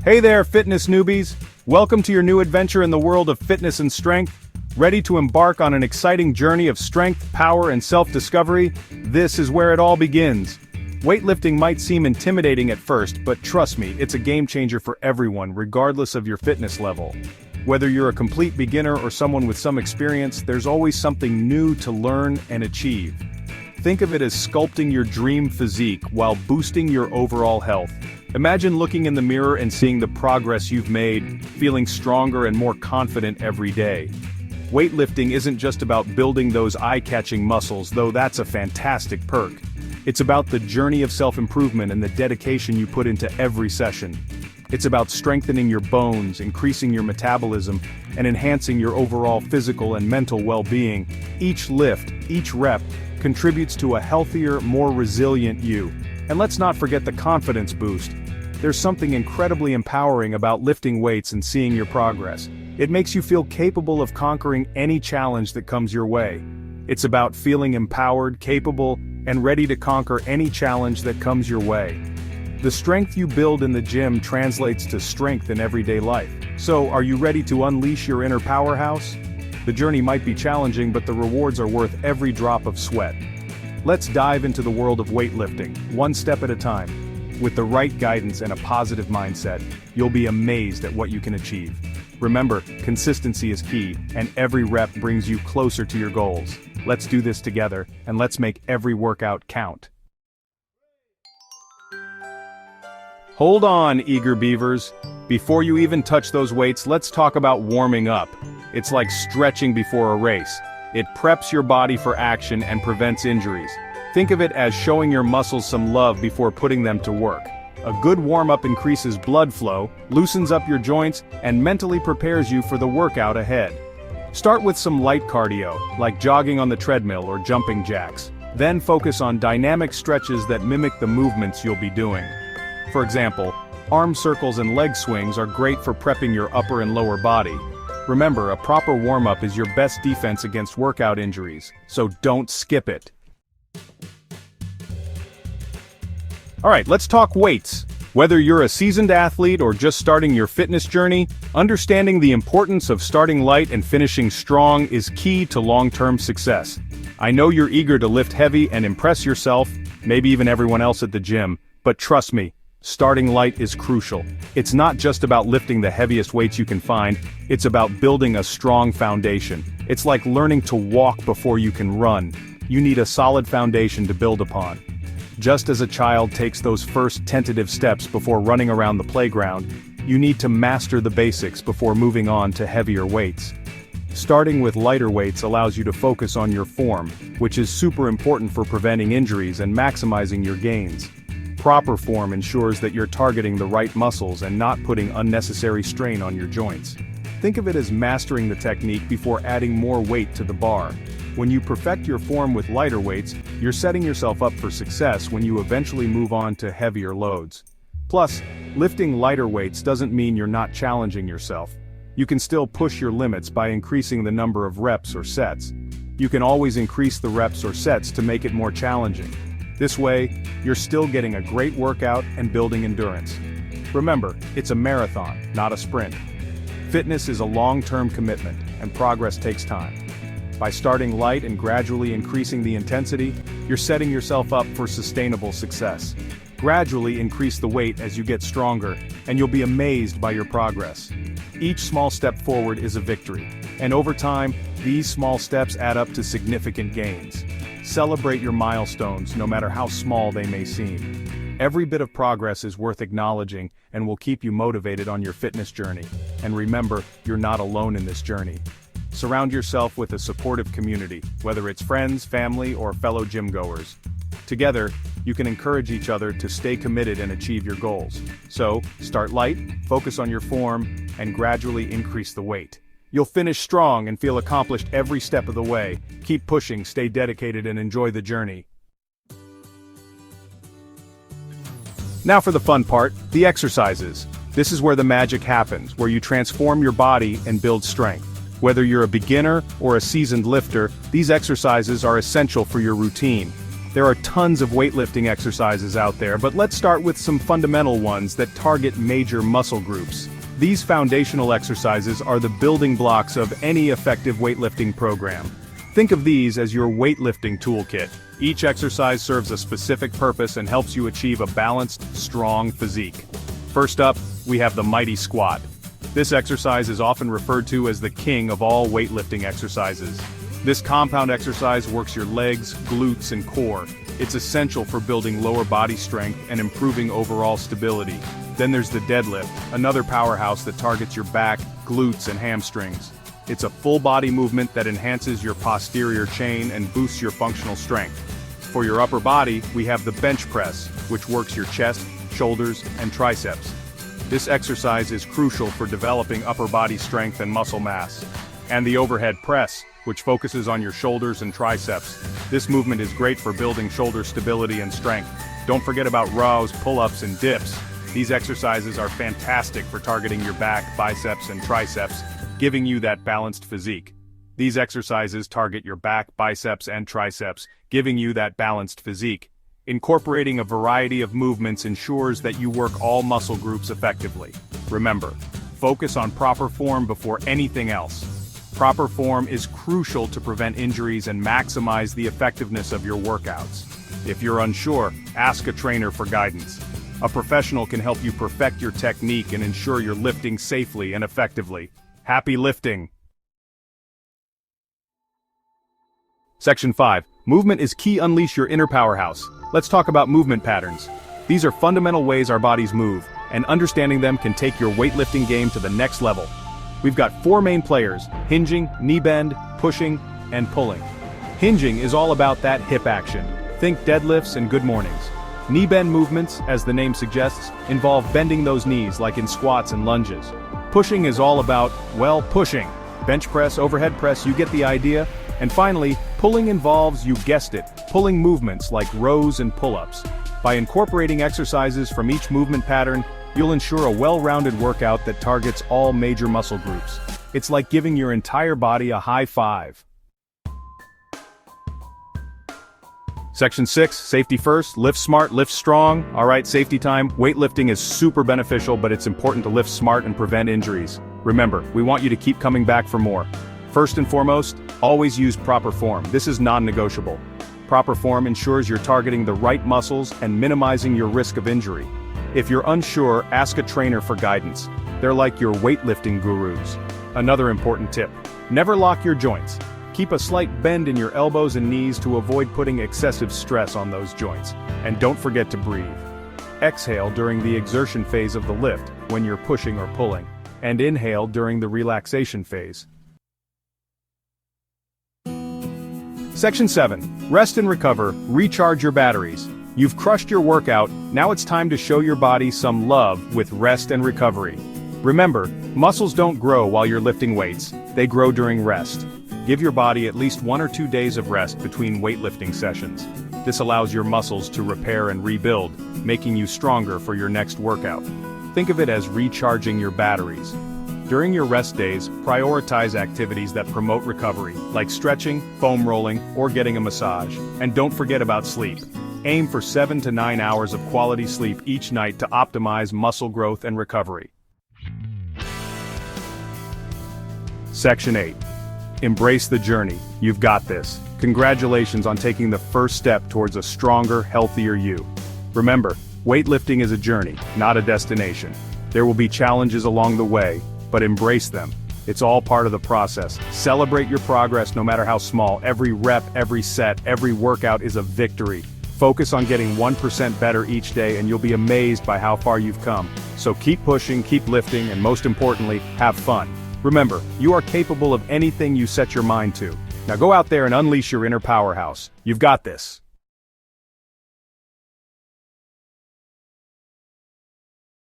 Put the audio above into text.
Hey there, fitness newbies! Welcome to your new adventure in the world of fitness and strength. Ready to embark on an exciting journey of strength, power, and self-discovery? This is where it all begins. Weightlifting might seem intimidating at first, but trust me, it's a game changer for everyone, regardless of your fitness level. Whether you're a complete beginner or someone with some experience, there's always something new to learn and achieve. Think of it as sculpting your dream physique while boosting your overall health. Imagine looking in the mirror and seeing the progress you've made, feeling stronger and more confident every day. Weightlifting isn't just about building those eye-catching muscles, though that's a fantastic perk. It's about the journey of self-improvement and the dedication you put into every session. It's about strengthening your bones, increasing your metabolism, and enhancing your overall physical and mental well-being. Each lift, each rep, contributes to a healthier, more resilient you. And let's not forget the confidence boost. There's something incredibly empowering about lifting weights and seeing your progress. It makes you feel capable of conquering any challenge that comes your way. It's about feeling empowered, capable, and ready to conquer any challenge that comes your way. The strength you build in the gym translates to strength in everyday life. So, are you ready to unleash your inner powerhouse? The journey might be challenging, but the rewards are worth every drop of sweat. Let's dive into the world of weightlifting, one step at a time. With the right guidance and a positive mindset, you'll be amazed at what you can achieve. Remember, consistency is key, and every rep brings you closer to your goals. Let's do this together, and let's make every workout count. Hold on, eager beavers. Before you even touch those weights, let's talk about warming up. It's like stretching before a race. It preps your body for action and prevents injuries. Think of it as showing your muscles some love before putting them to work. A good warm-up increases blood flow, loosens up your joints, and mentally prepares you for the workout ahead. Start with some light cardio, like jogging on the treadmill or jumping jacks. Then focus on dynamic stretches that mimic the movements you'll be doing. For example, arm circles and leg swings are great for prepping your upper and lower body. Remember, a proper warm-up is your best defense against workout injuries, so don't skip it. Alright, let's talk weights. Whether you're a seasoned athlete or just starting your fitness journey, understanding the importance of starting light and finishing strong is key to long-term success. I know you're eager to lift heavy and impress yourself, maybe even everyone else at the gym, but trust me, starting light is crucial. It's not just about lifting the heaviest weights you can find, it's about building a strong foundation. It's like learning to walk before you can run. You need a solid foundation to build upon. Just as a child takes those first tentative steps before running around the playground, you need to master the basics before moving on to heavier weights. Starting with lighter weights allows you to focus on your form, which is super important for preventing injuries and maximizing your gains. Proper form ensures that you're targeting the right muscles and not putting unnecessary strain on your joints. Think of it as mastering the technique before adding more weight to the bar. When you perfect your form with lighter weights, you're setting yourself up for success when you eventually move on to heavier loads. Plus, lifting lighter weights doesn't mean you're not challenging yourself. You can still push your limits by increasing the number of reps or sets. You can always increase the reps or sets to make it more challenging. This way, you're still getting a great workout and building endurance. Remember, it's a marathon, not a sprint. Fitness is a long-term commitment, and progress takes time. By starting light and gradually increasing the intensity, you're setting yourself up for sustainable success. Gradually increase the weight as you get stronger, and you'll be amazed by your progress. Each small step forward is a victory, and over time, these small steps add up to significant gains. Celebrate your milestones, no matter how small they may seem. Every bit of progress is worth acknowledging and will keep you motivated on your fitness journey. And remember, you're not alone in this journey. Surround yourself with a supportive community, whether it's friends, family, or fellow gym-goers. Together, you can encourage each other to stay committed and achieve your goals. So, start light, focus on your form, and gradually increase the weight. You'll finish strong and feel accomplished every step of the way. Keep pushing, stay dedicated, and enjoy the journey. Now for the fun part, the exercises. This is where the magic happens, where you transform your body and build strength. Whether you're a beginner or a seasoned lifter, these exercises are essential for your routine. There are tons of weightlifting exercises out there, but let's start with some fundamental ones that target major muscle groups. These foundational exercises are the building blocks of any effective weightlifting program. Think of these as your weightlifting toolkit. Each exercise serves a specific purpose and helps you achieve a balanced, strong physique. First up, we have the mighty squat. This exercise is often referred to as the king of all weightlifting exercises. This compound exercise works your legs, glutes, and core. It's essential for building lower body strength and improving overall stability. Then there's the deadlift, another powerhouse that targets your back, glutes, and hamstrings. It's a full body movement that enhances your posterior chain and boosts your functional strength. For your upper body, we have the bench press, which works your chest, shoulders, and triceps. This exercise is crucial for developing upper body strength and muscle mass. And the overhead press, which focuses on your shoulders and triceps. This movement is great for building shoulder stability and strength. Don't forget about rows, pull-ups, and dips. These exercises are fantastic for targeting your back, biceps, and triceps, giving you that balanced physique. These exercises target your back, biceps, and triceps, giving you that balanced physique. Incorporating a variety of movements ensures that you work all muscle groups effectively. Remember, focus on proper form before anything else. Proper form is crucial to prevent injuries and maximize the effectiveness of your workouts. If you're unsure, ask a trainer for guidance. A professional can help you perfect your technique and ensure you're lifting safely and effectively. Happy lifting! Section 5. Movement is key. Unleash your inner powerhouse. Let's talk about movement patterns. These are fundamental ways our bodies move, and understanding them can take your weightlifting game to the next level. We've got 4 main players: hinging, knee bend, pushing, and pulling. Hinging is all about that hip action. Think deadlifts and good mornings. Knee bend movements, as the name suggests, involve bending those knees like in squats and lunges. Pushing is all about, well, pushing. Bench press, overhead press, you get the idea. And finally, pulling involves, you guessed it, pulling movements like rows and pull-ups. By incorporating exercises from each movement pattern, you'll ensure a well-rounded workout that targets all major muscle groups. It's like giving your entire body a high five. Section 6, safety first, lift smart, lift strong. Alright, safety time. Weightlifting is super beneficial, but it's important to lift smart and prevent injuries. Remember, we want you to keep coming back for more. First and foremost, always use proper form. This is non-negotiable. Proper form ensures you're targeting the right muscles and minimizing your risk of injury. If you're unsure, ask a trainer for guidance. They're like your weightlifting gurus. Another important tip: never lock your joints. Keep a slight bend in your elbows and knees to avoid putting excessive stress on those joints. And don't forget to breathe. Exhale during the exertion phase of the lift, when you're pushing or pulling, and inhale during the relaxation phase. Section 7. Rest and recover, recharge your batteries. You've crushed your workout, now it's time to show your body some love with rest and recovery. Remember, muscles don't grow while you're lifting weights, they grow during rest. Give your body at least 1 or 2 days of rest between weightlifting sessions. This allows your muscles to repair and rebuild, making you stronger for your next workout. Think of it as recharging your batteries. During your rest days, prioritize activities that promote recovery, like stretching, foam rolling, or getting a massage. And don't forget about sleep. Aim for 7 to 9 hours of quality sleep each night to optimize muscle growth and recovery. Section 8. Embrace the journey. You've got this. Congratulations on taking the first step towards a stronger, healthier you. Remember, weightlifting is a journey, not a destination. There will be challenges along the way, but embrace them. It's all part of the process. Celebrate your progress no matter how small. Every rep, every set, every workout is a victory. Focus on getting 1% better each day and you'll be amazed by how far you've come. So keep pushing, keep lifting, and most importantly, have fun. Remember, you are capable of anything you set your mind to. Now go out there and unleash your inner powerhouse. You've got this.